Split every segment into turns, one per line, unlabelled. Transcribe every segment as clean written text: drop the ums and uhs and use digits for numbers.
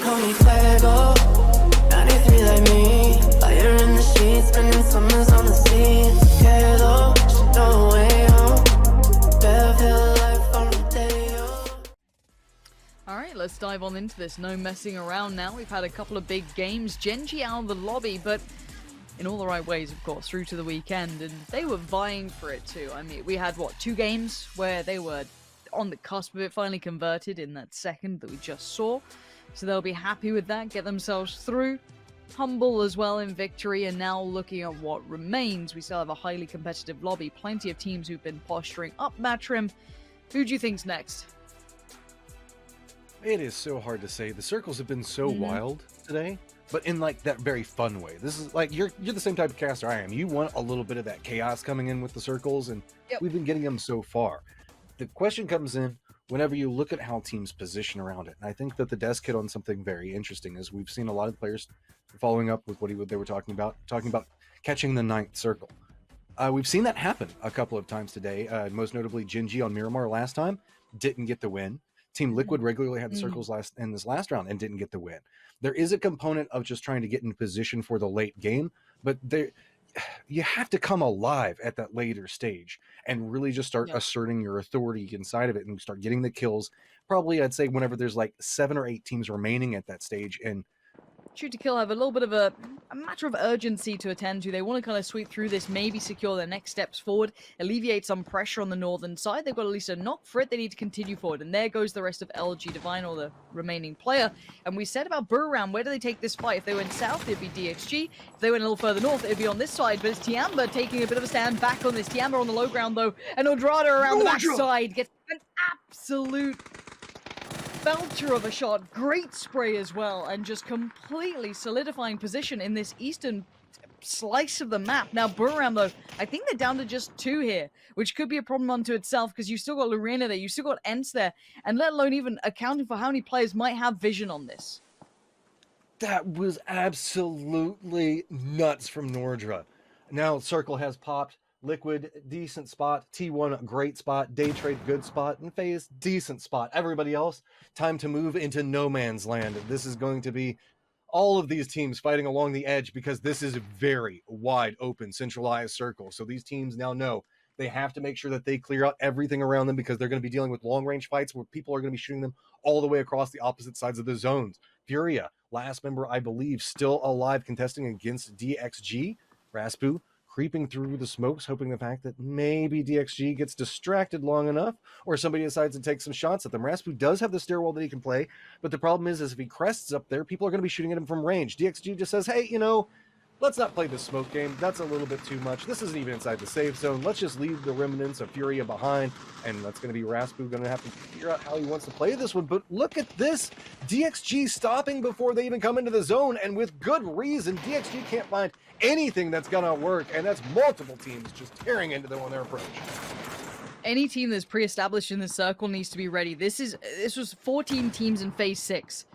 Call me Fuego, 93 like me. Fire in the sheets, spending summers on the sea. Quedo, she throw away home. Bev Hill life on the day.
Alright, let's dive on into this. No messing around now. We've had a couple of big games. Gen.G out of the lobby, but in all the right ways, of course, through to the weekend. And they were vying for it too. I mean, we had, what, 2 games where they were on the cusp of it, finally converted in that second that we just saw. So they'll be happy with that, get themselves through. Humble as well in victory, and now looking at what remains, we still have a highly competitive lobby. Plenty of teams who've been posturing up Matrim. Who do you think's next?
It is so hard to say. The circles have been so wild today, but in like that very fun way. This is like you're the same type of caster I am. You want a little bit of that chaos coming in with the circles, and we've been getting them so far. The question comes in whenever you look at how teams position around it. And I think that the desk hit on something very interesting, as we've seen a lot of players following up with what they were talking about catching the 9th circle. We've seen that happen a couple of times today, most notably Gen.G on Miramar last time, didn't get the win. Team Liquid regularly had the circles in this last round and didn't get the win. There is a component of just trying to get in position for the late game, but you have to come alive at that later stage and really just start asserting your authority inside of it and start getting the kills. Probably, I'd say, whenever there's like 7 or 8 teams remaining at that stage. And
Shoot to Kill have a little bit of a matter of urgency to attend to. They want to kind of sweep through this, maybe secure their next steps forward, alleviate some pressure on the northern side. They've got at least a knock for it. They need to continue forward. And there goes the rest of LG Divine, or the remaining player. And we said about Burround, where do they take this fight? If they went south, it'd be DXG. If they went a little further north, it'd be on this side. But it's Tiamba taking a bit of a stand back on this. Tiamba on the low ground, though. And Odrada around the backside gets an absolute belter of a shot. Great spray as well, and just completely solidifying position in this eastern slice of the map. Now Burram, though, I think they're down to just 2 here, which could be a problem unto itself, because you've still got Lorena there, you've still got Ents there, and let alone even accounting for how many players might have vision on this.
that was absolutely nuts from Nordra. Now Circle has popped. Liquid, decent spot. T1, great spot. Day Trade, good spot. And FaZe, decent spot. Everybody else, time to move into no man's land. This is going to be all of these teams fighting along the edge, because this is a very wide open, centralized circle. So these teams now know they have to make sure that they clear out everything around them, because they're going to be dealing with long-range fights where people are going to be shooting them all the way across the opposite sides of the zones. Furia, last member, I believe, still alive, contesting against DXG. Raspu creeping through the smokes, hoping the fact that maybe DXG gets distracted long enough, or somebody decides to take some shots at them. Raspu does have the stairwell that he can play, but the problem is if he crests up there, people are going to be shooting at him from range. DXG just says, hey, let's not play this smoke game. That's a little bit too much. This isn't even inside the safe zone. Let's just leave the remnants of Furia behind, and that's going to be Raspu going to have to figure out how he wants to play this one. But look at this. DXG stopping before they even come into the zone, and with good reason. DXG can't find anything that's going to work, and that's multiple teams just tearing into them on their approach.
Any team that's pre-established in the circle needs to be ready. This was 14 teams in phase 6.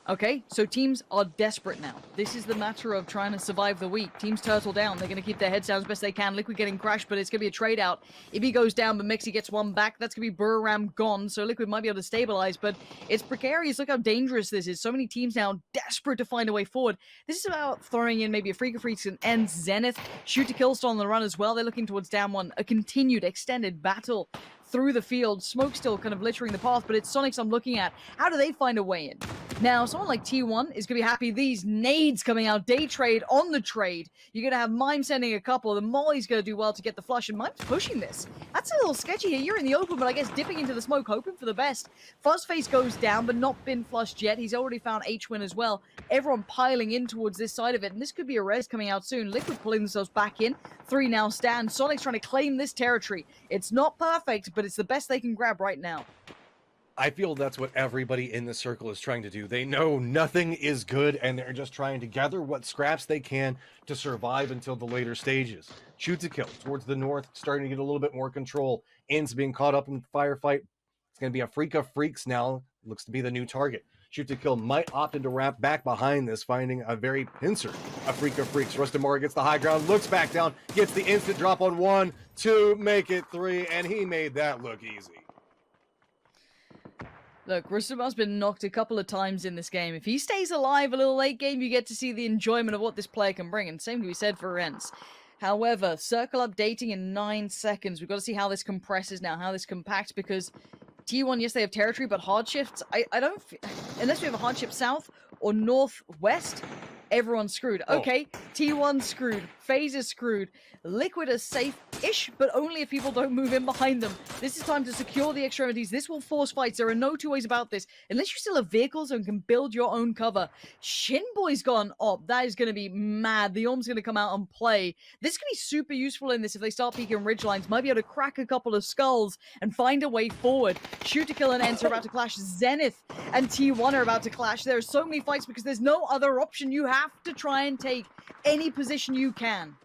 Okay, so teams are desperate now. This is the matter of trying to survive the week. Teams turtle down. They're going to keep their heads down as best they can. Liquid getting crashed, but it's going to be a trade out. If he goes down, but Mixie gets one back, that's going to be Burram gone. So Liquid might be able to stabilize, but it's precarious. Look how dangerous this is. So many teams now desperate to find a way forward. This is about throwing in maybe a Freak of Freaks and end Zenith. Shoot to Kill still on the run as well. They're looking towards down one. A continued extended battle through the field. Smoke still kind of littering the path, but it's Soniqs I'm looking at. How do they find a way in? Now, someone like T1 is going to be happy. These nades coming out. Day Trade on the trade. You're going to have Mime sending a couple. The Molly's going to do well to get the flush, and Mime's pushing this. That's a little sketchy here. You're in the open, but I guess dipping into the smoke, hoping for the best. Fuzzface goes down, but not been flushed yet. He's already found H-Win as well. Everyone piling in towards this side of it, and this could be a res coming out soon. Liquid pulling themselves back in. 3 now stand. Soniqs trying to claim this territory. It's not perfect, but it's the best they can grab right now.
I feel that's what everybody in the circle is trying to do. They know nothing is good, and they're just trying to gather what scraps they can to survive until the later stages. Shoot to Kill towards the north, starting to get a little bit more control. Ends being caught up in the firefight. It's going to be a Freak of Freaks now. Looks to be the new target. Shoot to Kill might opt into wrap back behind this, finding a very pincer. A Freak of Freaks. Rustamora gets the high ground, looks back down, gets the instant drop on 1, 2, make it 3, and he made that look easy.
Look, Rustamar's been knocked a couple of times in this game. If he stays alive a little late game, you get to see the enjoyment of what this player can bring, and same can be said for Rents. However, circle updating in 9 seconds. We've got to see how this compresses now, how this compacts, because T1, yes, they have territory, but hard shifts, I don't... Unless we have a hard shift south or northwest, everyone's screwed. Okay, T1 screwed, FaZe is screwed, Liquid is safe-ish, but only if people don't move in behind them. This is time to secure the extremities. This will force fights. There are no two ways about this. Unless you still have vehicles and can build your own cover. Shinboy's gone up. That is going to be mad. The Orm's going to come out and play. This could be super useful in this if they start peeking ridge lines. Might be able to crack a couple of skulls and find a way forward. Shoot to Kill and Ents are about to clash. Zenith and T1 are about to clash. There are so many fights because there's no other option. You have to try and take any position you can.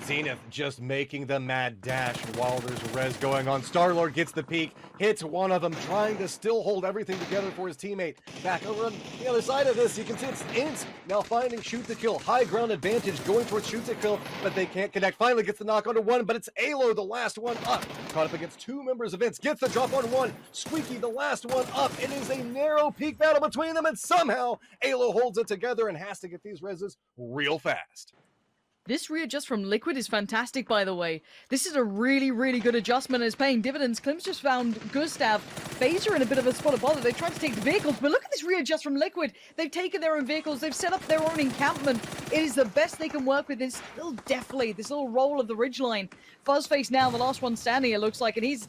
Zenith just making the mad dash while there's a res going on. Star-Lord gets the peek, hits one of them, trying to still hold everything together for his teammate. Back over on the other side of this, you can see it's Ents now finding Shoot to Kill. High ground advantage going towards Shoot to Kill, but they can't connect. Finally gets the knock onto one, but it's Alo, the last one up. Caught up against two members of Ents, gets the drop on one. Squeaky, the last one up. It is a narrow peak battle between them, and somehow Alo holds it together and has to get these reses real fast.
This readjust from Liquid is fantastic, by the way. This is a really, really good adjustment and it's paying dividends. Klim's just found Gustav. FaZe are in a bit of a spot of bother. They tried to take the vehicles, but look at this readjust from Liquid. They've taken their own vehicles. They've set up their own encampment. It is the best they can work with. This little deflate, this little roll of the ridgeline. Fuzzface now, the last one standing, it looks like, and he's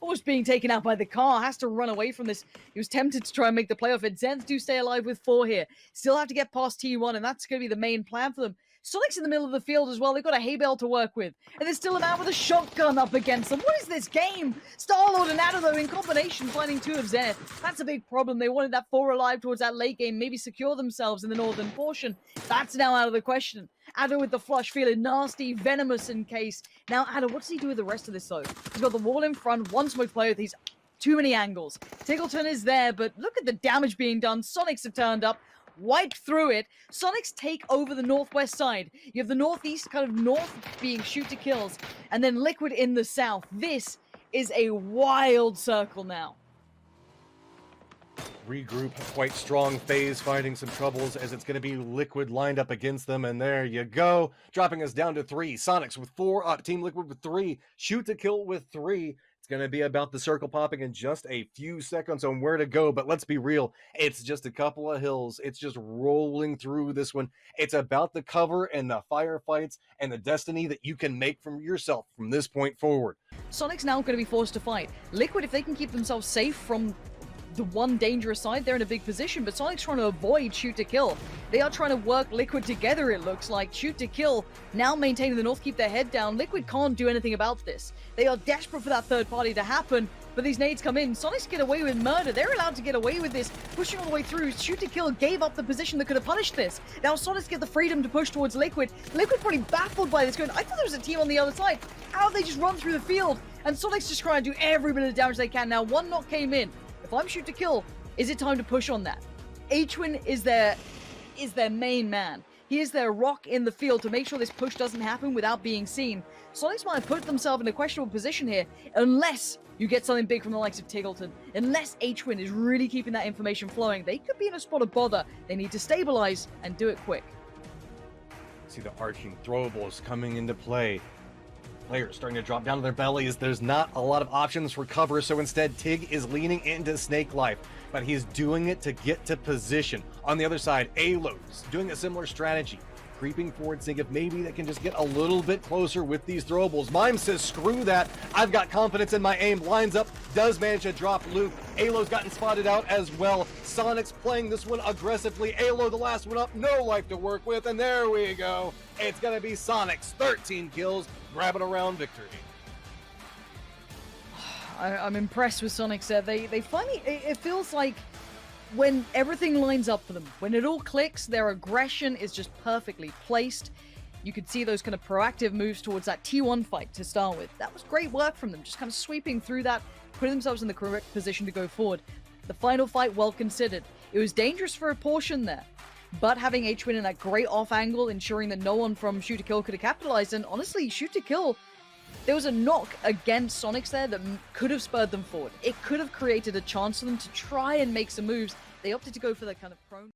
almost being taken out by the car. Has to run away from this. He was tempted to try and make the playoff. And Zenith do stay alive with 4 here. Still have to get past T1, and that's going to be the main plan for them. Soniqs in the middle of the field as well. They've got a hay bale to work with. And there's still a man with a shotgun up against them. What is this game? Star-Lord and Addo, though, in combination, finding 2 of Zenith. That's a big problem. They wanted that 4 alive towards that late game, maybe secure themselves in the northern portion. That's now out of the question. Addo with the flush, feeling nasty, venomous in case. Now, Addo, what does he do with the rest of this, though? He's got the wall in front, one smoke to play with. He's too many angles. Tiggleton is there, but look at the damage being done. Soniqs have turned up. Wiped through it. Soniqs take over the northwest side. You have the northeast, kind of north, being Shoot to Kills, and then Liquid in the south. This is a wild circle now.
Regroup quite strong. FaZe finding some troubles as it's going to be Liquid lined up against them, and there you go, dropping us down to 3. Soniqs with 4 up, Team Liquid with 3, Shoot to Kill with 3. It's going to be about the circle popping in just a few seconds on where to go, but let's be real. It's just a couple of hills. It's just rolling through this one. It's about the cover and the firefights and the destiny that you can make from yourself from this point forward.
Soniqs now going to be forced to fight. Liquid, if they can keep themselves safe from the one dangerous side, they're in a big position, but Soniqs trying to avoid Shoot to Kill. They are trying to work Liquid together, it looks like. Shoot to Kill now maintaining the north, keep their head down. Liquid can't do anything about this. They are desperate for that third party to happen, but these nades come in. Soniqs get away with murder. They're allowed to get away with this, pushing all the way through. Shoot to Kill gave up the position that could have punished this. Now Soniqs get the freedom to push towards Liquid. Liquid probably baffled by this, going, I thought there was a team on the other side. How have they just run through the field? And Soniqs just trying to do every bit of damage they can. Now one knock came in. If I'm Shoot to Kill, is it time to push on that? H-Win is their main man. He is their rock in the field to make sure this push doesn't happen without being seen. Soniqs might have put themselves in a questionable position here, unless you get something big from the likes of Tiggleton. Unless H-Win is really keeping that information flowing, they could be in a spot of bother. They need to stabilize and do it quick.
See the arching throwables coming into play. Players starting to drop down to their bellies. There's not a lot of options for cover, so instead Tig is leaning into Snake Life, but he's doing it to get to position. On the other side, Alo's doing a similar strategy, creeping forward, seeing if maybe they can just get a little bit closer with these throwables. Mime says, screw that. I've got confidence in my aim. Lines up, does manage to drop Luke. Alo's gotten spotted out as well. Soniqs playing this one aggressively. Alo, the last one up, no life to work with, and there we go. It's going to be Soniqs, 13 kills, grabbing a round victory.
I'm impressed with Soniqs there. They finally, it feels like when everything lines up for them, when it all clicks, their aggression is just perfectly placed. You could see those kind of proactive moves towards that T1 fight to start with. That was great work from them, just kind of sweeping through that, putting themselves in the correct position to go forward. The final fight, well considered. It was dangerous for a portion there, but having H-Win in that great off angle, ensuring that no one from Shoot to Kill could have capitalized, and honestly, Shoot to Kill, there was a knock against Soniqs there that could have spurred them forward. It could have created a chance for them to try and make some moves. They opted to go for that kind of prone.